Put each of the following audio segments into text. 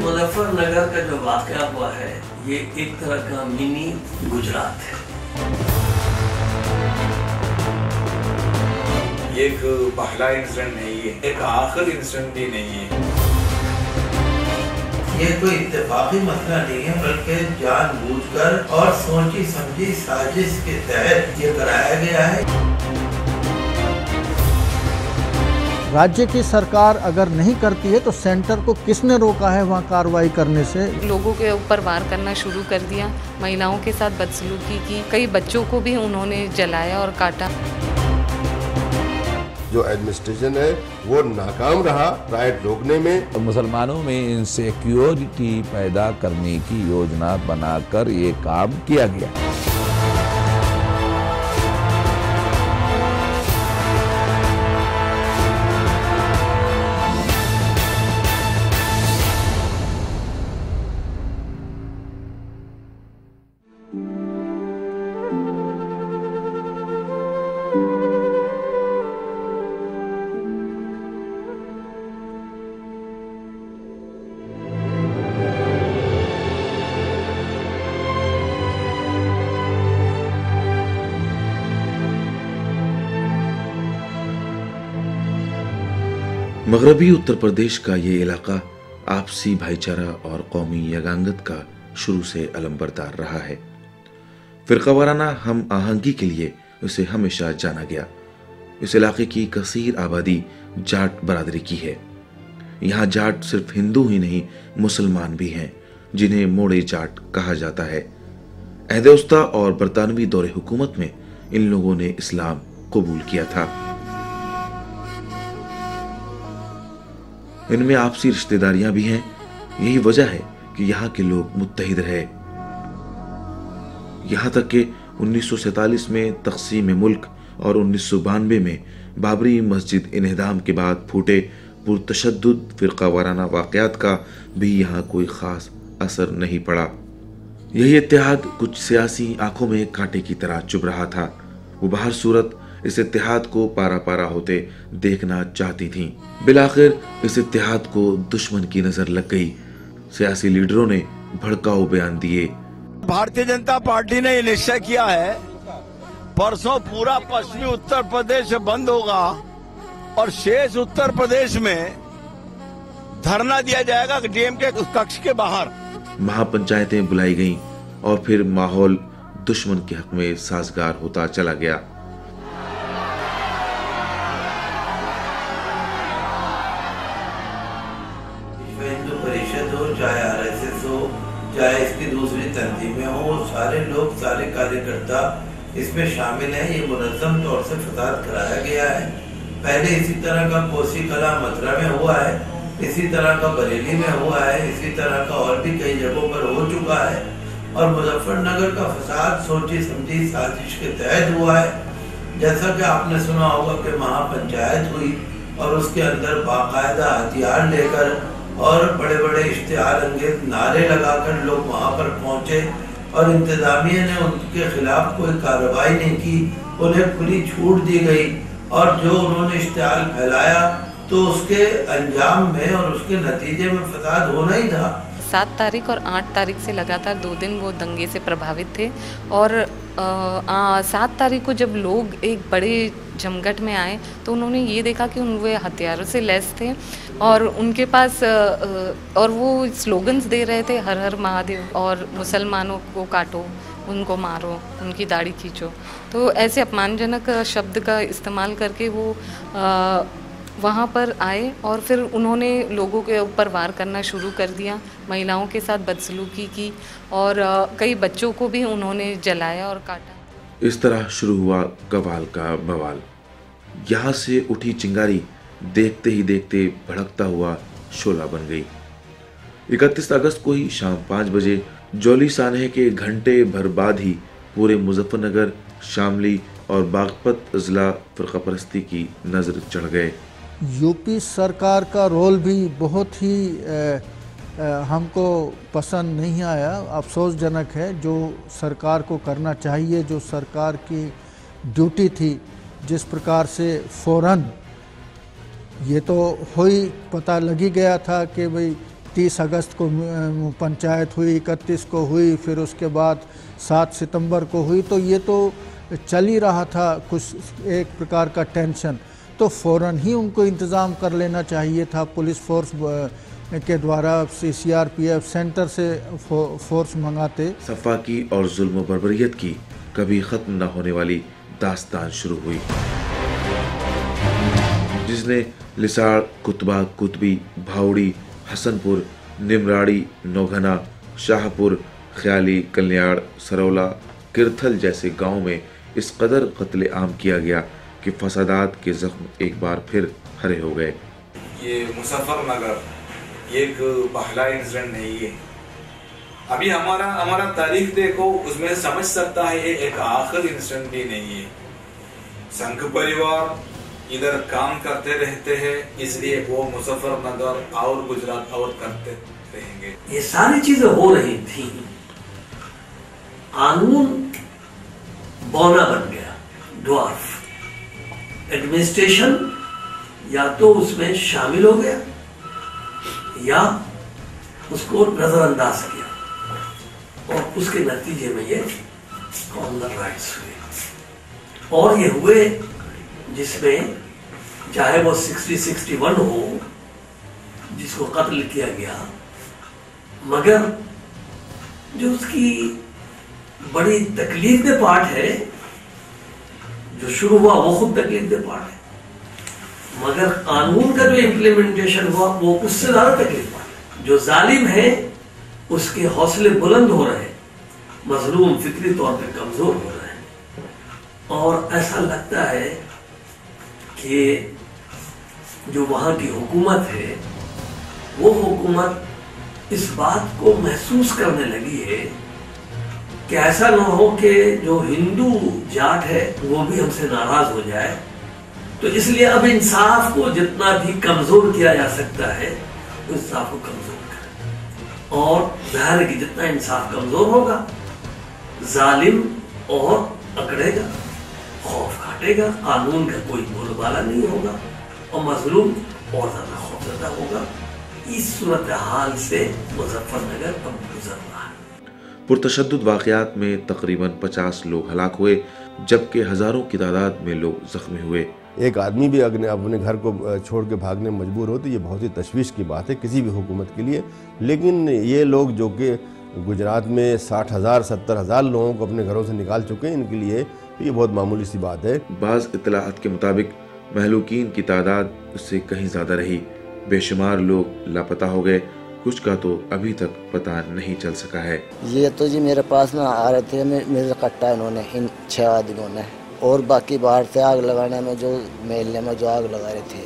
मुजफ्फरनगर का जो वाकया हुआ है ये एक तरह का मिनी गुजरात है। ये एक पहला इंसिडेंट नहीं है, एक आखिरी इंसिडेंट भी नहीं है। ये कोई इत्तेफाकी मसला नहीं है, बल्कि जानबूझकर और सोची समझी साजिश के तहत ये कराया गया है। राज्य की सरकार अगर नहीं करती है तो सेंटर को किसने रोका है वहाँ कार्रवाई करने से? लोगों के ऊपर वार करना शुरू कर दिया, महिलाओं के साथ बदसलूकी की, कई बच्चों को भी उन्होंने जलाया और काटा। जो एडमिनिस्ट्रेशन है वो नाकाम रहा राइट रोकने में। मुसलमानों में इनसिक्योरिटी पैदा करने की योजना बनाकर ये काम किया गया। मगरबी उत्तर प्रदेश का ये इलाका आपसी भाईचारा और कौमी यगांगत का शुरू से अलंबरदार रहा है। फिरकावाराना हम आहंगी के लिए इसे हमेशा जाना गया। इस इलाके की कसीर आबादी जाट बरादरी की है। यहाँ जाट सिर्फ हिंदू ही नहीं मुसलमान भी हैं, जिन्हें मोड़े जाट कहा जाता है। अहद-ए-उस्ता और बरतानवी दौरे हुकूमत में इन लोगों ने इस्लाम कबूल किया था। इनमें आपसी रिश्तेदारियां भी हैं। यही वजह है कि यहाँ के लोग मुत्तहिद रहे। यहाँ तक कि 1947 में तक़सीम मुल्क और 1992 में बाबरी मस्जिद इन्हदाम के बाद फूटे पुरतशद्दुद फिरकावाराना वाक़यात का भी यहाँ कोई ख़ास असर नहीं पड़ा। यही इत्तेहाद कुछ सियासी आंखों में कांटे की तरह चुभ रहा था। वो बाहर सूरत इस इत्तेहाद को पारा पारा होते देखना चाहती थीं। बिलाखिर इस इत्तेहाद को दुश्मन की नजर लग गई। सियासी लीडरों ने भड़काऊ बयान दिए। भारतीय जनता पार्टी ने ये निश्चय किया है परसों पूरा पश्चिमी उत्तर प्रदेश बंद होगा और शेष उत्तर प्रदेश में धरना दिया जाएगा डीएम के कक्ष के बाहर। महापंचायतें बुलाई गईं और फिर माहौल दुश्मन के हक में साजगार होता चला गया। चाहे आरएसएस हो, चाहे इसकी दूसरी तंजीमें हो, सारे लोग, सारे कार्यकर्ता इसमें शामिल हैं। ये मुनज़्ज़म तौर से फसाद कराया गया है। पहले इसी तरह का कोसी कला मथुरा में हुआ है, इसी तरह का बरेली में हुआ है, इसी तरह का और भी कई जगहों पर हो चुका है। और मुजफ्फरनगर का फसाद सोची समझी साजिश के तहत हुआ है। जैसा कि आपने सुना होगा कि महापंचायत हुई और उसके अंदर बाकायदा हथियार लेकर और बड़े बड़े इश्तिहार अंगेज नारे लगाकर लोग वहां पर पहुंचे और इंतजामिया ने उनके खिलाफ कोई कार्रवाई नहीं की। उन्हें खुली छूट दी गई और जो उन्होंने इश्तिहार फैलाया तो उसके अंजाम में और उसके नतीजे में फसाद होना ही था। 7 तारीख और 8 तारीख से लगातार 2 दिन वो दंगे से प्रभावित थे और 7 तारीख को जब लोग एक बड़े जमघट में आए तो उन्होंने ये देखा कि वे हथियारों से लैस थे और उनके पास और वो स्लोगन्स दे रहे थे, हर हर महादेव और मुसलमानों को काटो, उनको मारो, उनकी दाढ़ी खींचो। तो ऐसे अपमानजनक शब्द का इस्तेमाल करके वो वहाँ पर आए और फिर उन्होंने लोगों के ऊपर वार करना शुरू कर दिया, महिलाओं के साथ बदसलूकी की और कई बच्चों को भी उन्होंने जलाया और काटा। इस तरह शुरू हुआ कवाल का बवाल। यहाँ से उठी चिंगारी देखते ही देखते भड़कता हुआ शोला बन गई। 31 अगस्त को ही शाम 5 बजे जौली सानहे के घंटे भर बाद ही पूरे मुजफ्फरनगर, शामली और बागपत अजला फ़िरक़ापरस्ती की नज़र चढ़ गए। यूपी सरकार का रोल भी बहुत ही हमको पसंद नहीं आया, अफसोसजनक है। जो सरकार को करना चाहिए, जो सरकार की ड्यूटी थी, जिस प्रकार से फ़ौरन ये तो हो ही पता लग ही गया था कि भाई 30 अगस्त को पंचायत हुई, 31 को हुई, फिर उसके बाद 7 सितंबर को हुई। तो ये तो चल ही रहा था कुछ एक प्रकार का टेंशन, तो फ़ौरन ही उनको इंतज़ाम कर लेना चाहिए था। पुलिस फोर्स के द्वारा CRPF सेंटर से फोर्स मंगाते। सफ़ा की और जुल्म बर्बरियत की कभी ख़त्म न होने वाली दास्तान शुरू हुई, जिसने लिसाड़, कुतबा, कुतबी, भावड़ी, हसनपुर, निमराड़ी, नौघना, शाहपुर, ख्याली, कल्याण, सरौला, किरथल जैसे गांव में इस कदर कत्ले आम किया गया कि फसादात के जख्म एक बार फिर हरे हो गए। ये मुजफ्फरनगर एक पहला इंसिडेंट नहीं है। अभी हमारा तारीख देखो, उसमें समझ सकता है ये एक आखिरी इंसिडेंट भी नहीं है। संघ परिवार इधर काम करते रहते हैं, इसलिए वो मुजफ्फरनगर और गुजरात और करते रहेंगे। ये सारी चीजें हो रही थी, कानून बौना बन गया, ड्वार्फ। एडमिनिस्ट्रेशन या तो उसमें शामिल हो गया या उसको नजरअंदाज किया, और उसके नतीजे में ये कॉमनल राइट्स हुए। और ये हुए जिसमें चाहे वो 60-61 हो, जिसको कत्ल किया गया, मगर जो उसकी बड़ी तकलीफ दे पार्ट है, जो शुरू हुआ वो खुद तकलीफ दे पार्ट है, मगर कानून का जो इम्प्लीमेंटेशन हुआ वो उससे ज्यादा तकलीफ पार्ट है। जो जालिम है उसके हौसले बुलंद हो रहे हैं, मजलूम फिक्री तौर पे कमजोर हो रहे हैं। और ऐसा लगता है कि जो वहां की हुकूमत है, वो हुकूमत इस बात को महसूस करने लगी है कि ऐसा न हो कि जो हिंदू जाट है वो भी हमसे नाराज हो जाए। तो इसलिए अब इंसाफ को जितना भी कमजोर किया जा सकता है, उस इंसाफ को कमजोर करें। और जाहिर है कि जितना इंसाफ कमजोर होगा, जालिम और अकड़ेगा, खौफ काटेगा, कानून का कोई बोलबाला नहीं होगा, और मजलूम और ज्यादा खौफजदा होगा। इस सूरत हाल से मुजफ्फरनगर अब गुजर रहा है। पुरतशद्दुद वाक़यात में तकरीबन 50 लोग हलाक हुए, जबकि हजारों की तादाद में लोग जख्मी हुए। एक आदमी भी अगर अपने घर को छोड़ के भागने मजबूर हो तो ये बहुत ही तशवीश की बात है किसी भी हुकूमत के लिए। लेकिन ये लोग जो कि गुजरात में 60,000 70,000 लोगों को अपने घरों से निकाल चुके हैं, इनके लिए ये बहुत मामूली सी बात है। बाज़ इत्तलाआत के मुताबिक महलूकीन की तादाद उससे कहीं ज़्यादा रही। बेशुमार लोग लापता हो गए, कुछ का तो अभी तक पता नहीं चल सका है। ये तो जी मेरे पास में आ रहे थे, मेरे कट्टा इन्होंने, इन 6 आदमियों ने, और बाकी बाहर से आग लगाने में जो मेलने में जो आग लगा रहे थे,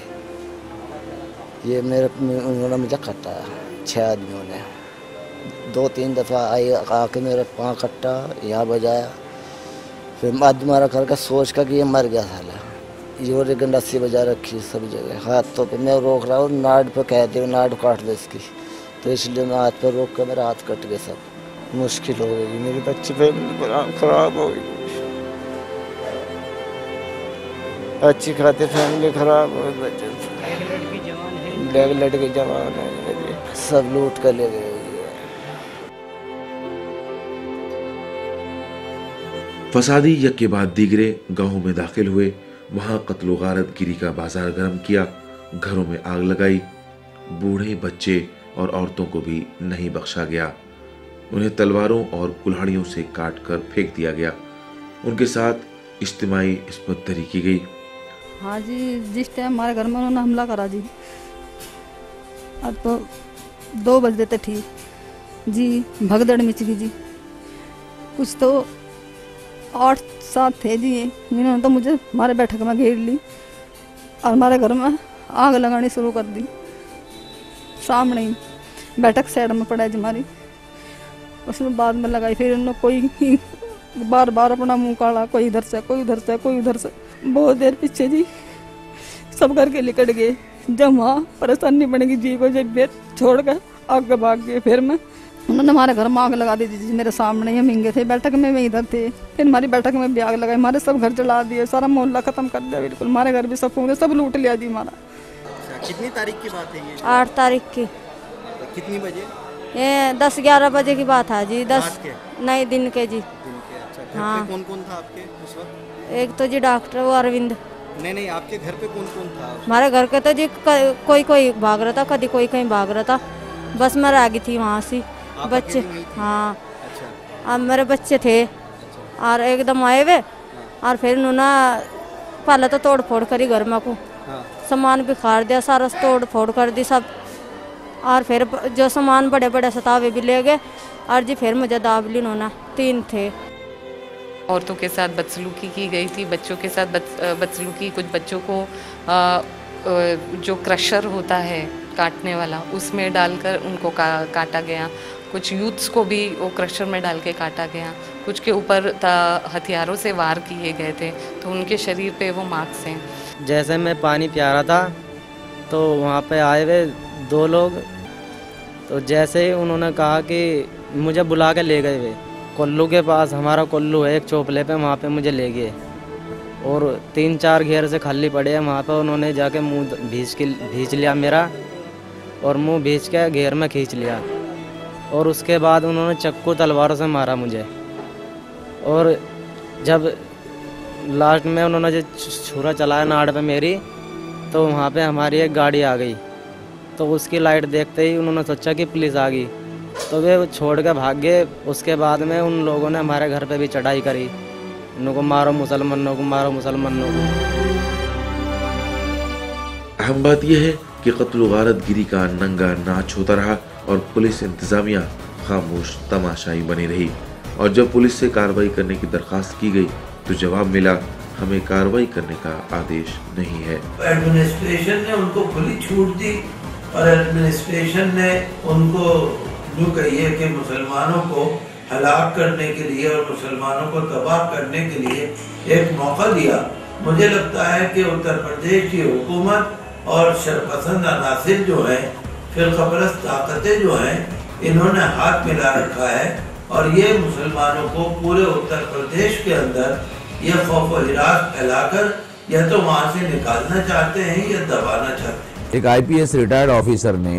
ये उन्होंने मुझे कट्टा 6 आदमियों ने। 2-3 दफ़ा आई आके मेरे पाँव कट्टा, यहाँ बजाया, फिर आदमी मारा करके सोच का कि ये मर गया साला, ये और एक गंडासी बजा रखी सब जगह हाथों पे। मैं रोक रहा हूँ, नाड़ पे कहते हुए नाड़ काट दे इसकी, तो इसलिए मैं हाथ पर रोक कर मेरा हाथ कट गया। सब मुश्किल हो गई, मेरी बच्ची फैमिली खराब हो गई, अच्छी खाते फैमिली खराब हो गई, लड़की जवान है, सब लूट कर ले गए। फसादी यक के बाद दीगरे गाँवों में दाखिल हुए, वहाँ कत्ल गारत गिरी का बाजार गर्म किया, घरों में आग लगाई, बूढ़े बच्चे और औरतों को भी नहीं बख्शा गया। उन्हें तलवारों और कुल्हाड़ियों से काट कर फेंक दिया गया। उनके साथ इज्तिमाई इस्मत दरी की गई। हाँ जी, जिस टाइम हमारे घर में उन्होंने हमला करा जी, अब तो 2 बज देते ठीक जी, भगदड़ मच गई जी। कुछ तो 8-7 थे जी, इन्होंने तो मुझे हमारे बैठक में घेर ली और हमारे घर में आग लगानी शुरू कर दी। सामने ही बैठक साइड में पड़ा जी हमारी, उसमें बाद में लगाई। फिर उन्होंने कोई बार बार अपना मुंह काढ़ा, कोई इधर से कोई उधर से कोई उधर से। बहुत देर पीछे जी सब करके निकट गए। जब वहाँ परेशानी बनेगी जी को जब छोड़ कर आगे भाग गए। फिर मैं उन्होंने हमारे घर में आग लगा दी थी, मेरे सामने ही हम हिंगे थे, बैठक में भी इधर थे। फिर हमारी बैठक में भी आग लगाई, हमारे सब घर जला दिए, सारा मोहल्ला खत्म कर दिया बिल्कुल। हमारे घर भी सब लूट लिया जी हमारा। कितनी तारीख की बात है ये? 8 तारीख की। कितनी बजे? ये 10-11 बजे की बात है जी। 10 रात के? नहीं, दिन के जी। दिन के। अच्छा, घर हाँ। पे कौन कौन था आपके उस वक्त? एक तो जी डॉक्टर वो अरविंद। नहीं, आपके घर पे कौन कौन था? हमारे घर के तो जी कोई भाग रहा था, कभी कोई कहीं भाग रहा था। बस मैं रह गई थी वहाँ से। बच्चे, हाँ। अच्छा। अब मेरे बच्चे थे और एकदम आए हुए और फिर उन्होंने पहले तो तोड़ फोड़ करी घर में को, सामान बिखार दिया, सारा तोड़ फोड़ कर दी सब। और फिर जो सामान बड़े बड़े सतावे भी ले गए और जी फिर मुझे दाब ली उन्होंने। 3 थे। औरतों के साथ बदसलूकी की गई थी, बच्चों के साथ बदसलूकी। कुछ बच्चों को जो क्रशर होता है काटने वाला, उसमें डालकर उनको काटा गया। कुछ यूथ्स को भी वो क्रशर में डाल के काटा गया। कुछ के ऊपर हथियारों से वार किए गए थे, तो उनके शरीर पे वो मार्क्स हैं। जैसे मैं पानी पिया रहा था तो वहाँ पे आए हुए 2 लोग, तो जैसे ही उन्होंने कहा कि मुझे बुला के ले गए वे कोल्लू के पास। हमारा कोल्लू है एक चौपले पे, वहाँ पे मुझे ले गए और 3-4 घेर से खाली पड़े हैं वहाँ पे। उन्होंने जाके मुंह भींच लिया मेरा और मुंह भींच के घेर में खींच लिया और उसके बाद उन्होंने चक्कू तलवारों से मारा मुझे। और जब लास्ट में उन्होंने जो छुरा चलाया नाड़ पे मेरी, तो वहाँ पे हमारी एक गाड़ी आ गई, तो उसकी लाइट देखते ही उन्होंने सोचा कि पुलिस आ गई, तो वे छोड़ के भाग गए। उसके बाद में उन लोगों ने हमारे घर पे भी चढ़ाई करी, उनको मारो मुसलमानों को, मारो मुसलमानों को। अहम बात यह है कि कत्ल गारत गिरी का नंगा नाच होता रहा और पुलिस इंतजामिया खामोश तमाशाई बनी रही। और जब पुलिस से कार्रवाई करने की दरखास्त की गई तो जवाब मिला, हमें कार्रवाई करने का आदेश नहीं है। एडमिनिस्ट्रेशन ने उनको खुली छूट दी और एडमिनिस्ट्रेशन ने उनको जो कहिए कि मुसलमानों को हलाक करने के लिए और मुसलमानों को तबाह करने के लिए एक मौका दिया। मुझे लगता है कि उत्तर प्रदेश की हुकूमत और शरपसंद अनासिर जो हैं, फिरकापरस्त ताकतें जो हैं, इन्होंने हाथ मिला रखा है और ये मुसलमानों को पूरे उत्तर प्रदेश के अंदर ये खौफ व हिरास फैलाकर या तो वहाँ से निकालना चाहते हैं या दबाना चाहते हैं। एक आईपीएस रिटायर्ड ऑफिसर ने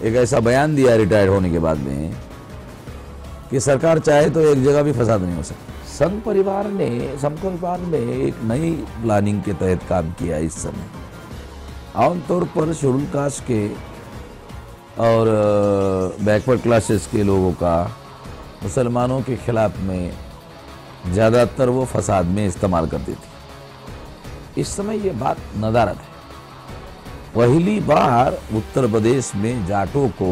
एक ऐसा बयान दिया रिटायर्ड होने के बाद में कि सरकार चाहे तो एक जगह भी फसाद नहीं हो सकता। संघ परिवार ने एक नई प्लानिंग के तहत काम किया। इस समय आमतौर पर शेड्यूल कास्ट के और बैकवर्ड क्लासेस के लोगों का मुसलमानों के खिलाफ में ज़्यादातर वो फसाद में इस्तेमाल करती थी। इस समय ये बात नदारत है। पहली बार उत्तर प्रदेश में जाटों को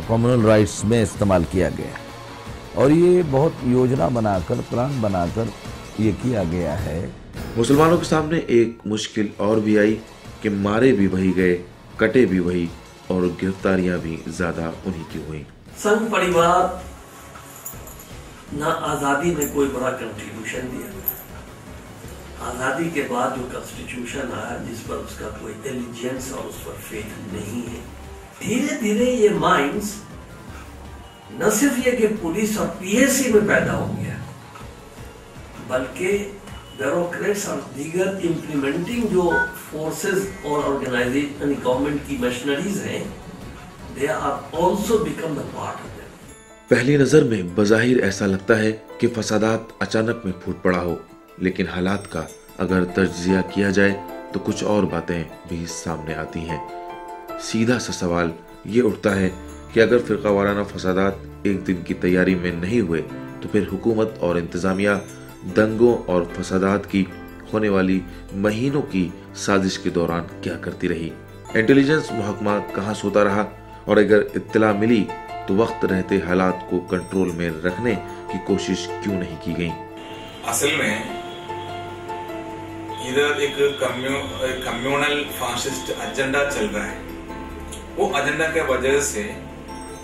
कम्युनल राइट्स में इस्तेमाल किया गया और ये बहुत योजना बनाकर, प्लान बनाकर ये किया गया है। मुसलमानों के सामने एक मुश्किल और भी आई कि मारे भी वही गए, कटे भी वही और गिरफ्तारियां भी ज्यादा उन्हीं की हुई। संघ परिवार ना आजादी में कोई बड़ा कंट्रीब्यूशन दिया। आजादी के बाद जो कॉन्स्टिट्यूशन आया जिस पर उसका कोई एलिजेंस और उस पर फेथ नहीं है, धीरे धीरे ये माइंड्स न सिर्फ ये कि पुलिस और पीएससी में पैदा हो गया, बल्कि ब्यूरोक्रेट्स और दीगर इम्प्लीमेंटिंग जो फोर्सेस और ऑर्गेनाइजेशन गवर्नमेंट की मशीनरीज हैं, they are also become the part of them. पहली नजर में बज़ाहिर ऐसा लगता है कि फसादात अचानक में फूट पड़ा हो, लेकिन हालात का अगर तज्जिया किया जाए तो कुछ और बातें भी सामने आती हैं। सीधा सा सवाल ये उठता है कि अगर फिरका वाराना फसादात एक दिन की तैयारी में नहीं हुए तो फिर हुकूमत और इंतजामिया दंगों और फसादात की होने वाली महीनों की साजिश के दौरान क्या करती रही? इंटेलिजेंस महकमा कहाँ सोता रहा? और अगर इत्तला मिली तो वक्त रहते हालात को कंट्रोल में रखने की कोशिश क्यों नहीं की गई? असल में इधर एक कम्युनल फासिस्ट एजेंडा चल रहा है। वो एजेंडा के वजह से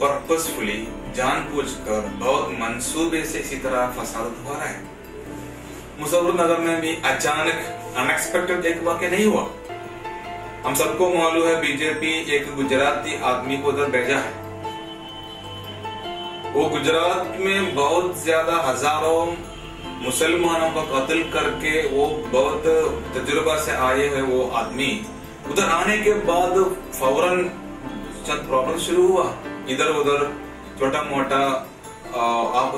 पर्पसफुली जानबूझकर बहुत मंसूबे से इसी तरह फसाद हो रहा है। मुजफ्फरनगर में भी अचानक अनएक्सपेक्टेड एक वाक़या नहीं हुआ। हम सबको मालूम है बीजेपी एक गुजराती आदमी को उधर भेजा है। वो गुजरात में बहुत ज्यादा हजारों मुसलमानों को कत्ल करके वो बहुत तजुर्बा से आए हुए वो आदमी उधर आने के बाद फौरन चंद प्रॉब्लम शुरू हुआ, इधर उधर छोटा मोटा आप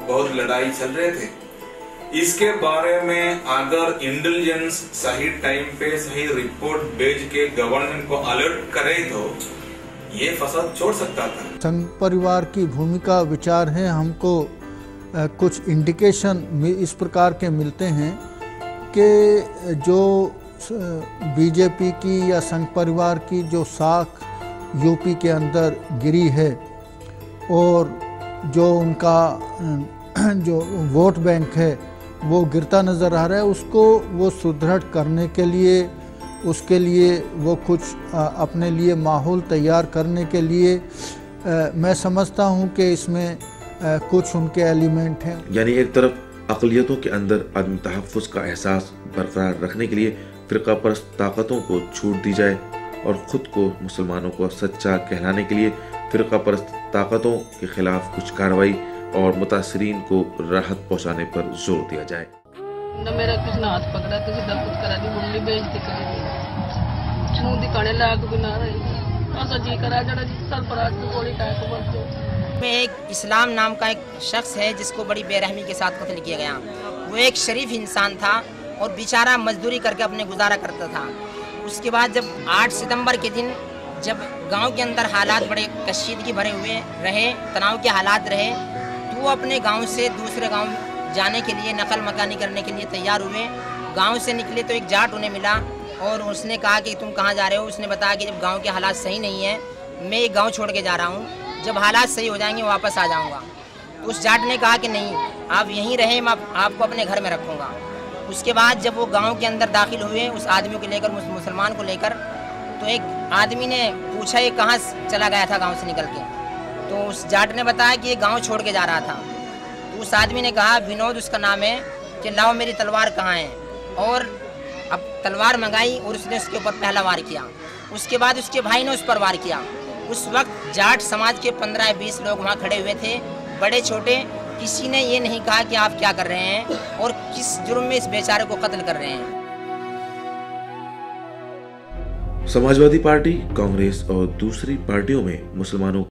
बहुत लड़ाई चल रहे थे। इसके बारे में अगर इंटेलिजेंस सही टाइम पे सही रिपोर्ट भेज के गवर्नमेंट को अलर्ट करे तो ये फसाद छोड़ सकता था। संघ परिवार की भूमिका विचार है, हमको कुछ इंडिकेशन इस प्रकार के मिलते हैं कि जो बीजेपी की या संघ परिवार की जो साख यूपी के अंदर गिरी है और जो उनका जो वोट बैंक है वो गिरता नज़र आ रहा है, उसको वो सुदृढ़ करने के लिए, उसके लिए वो कुछ अपने लिए माहौल तैयार करने के लिए मैं समझता हूँ कि इसमें कुछ उनके एलिमेंट हैं। यानी एक तरफ अक़लियतों के अंदर आत्म तहफ़्फ़ुज़ का एहसास बरकरार रखने के लिए फ़िरक़ा परस्त ताकतों को छूट दी जाए और ख़ुद को मुसलमानों को सच्चा कहलाने के लिए फ़िरक़ा परस्त ताकतों के ख़िलाफ़ कुछ कार्रवाई और मुतासरीन को राहत पहुँचाने पर जोर दिया जाए। न मेरा किसी ने हाथ पकड़ा, किसी ने कुछ करा दी, मुंडी बेइज्जती करी, मुंह दिखाने लायक भी ना रही, ऐसा जी करा जड़ा सरफराज को गोली टाइप को बच जाओ। में एक इस्लाम नाम का एक शख्स है जिसको बड़ी बेरहमी के साथ कत्ल किया गया। वो एक शरीफ इंसान था और बेचारा मजदूरी करके अपने गुजारा करता था। उसके बाद जब 8 सितंबर के दिन जब गांव के अंदर हालात बड़े कशीदगी भरे हुए रहे, तनाव के हालात रहे, तो वो अपने गांव से दूसरे गांव जाने के लिए नकल मकानी करने के लिए तैयार हुए। गांव से निकले तो एक जाट उन्हें मिला और उसने कहा कि तुम कहाँ जा रहे हो। उसने बताया कि जब गांव के हालात सही नहीं है, मैं एक गांव छोड़ के जा रहा हूँ, जब हालात सही हो जाएंगे वापस आ जाऊँगा। तो उस जाट ने कहा कि नहीं, आप यहीं रहें, मैं आपको अपने घर में रखूँगा। उसके बाद जब वो गाँव के अंदर दाखिल हुए उस आदमी को लेकर, मुसलमान को लेकर, तो एक आदमी ने पूछा ये कहाँ चला गया था गाँव से निकल के। तो उस जाट ने बताया कि ये गांव छोड़ के जा रहा था। तो उस आदमी ने कहा, विनोद उसका नाम है, कि लाओ मेरी तलवार कहाँ है। और अब तलवार मंगाई और उसने उसके ऊपर पहला वार किया। उसके बाद उसके भाई ने उस पर वार किया। उस वक्त जाट समाज के 15-20 लोग वहाँ खड़े हुए थे, बड़े छोटे। किसी ने ये नहीं कहा कि आप क्या कर रहे हैं और किस जुर्म में इस बेचारे को कत्ल कर रहे हैं। समाजवादी पार्टी, कांग्रेस और दूसरी पार्टियों में मुसलमानों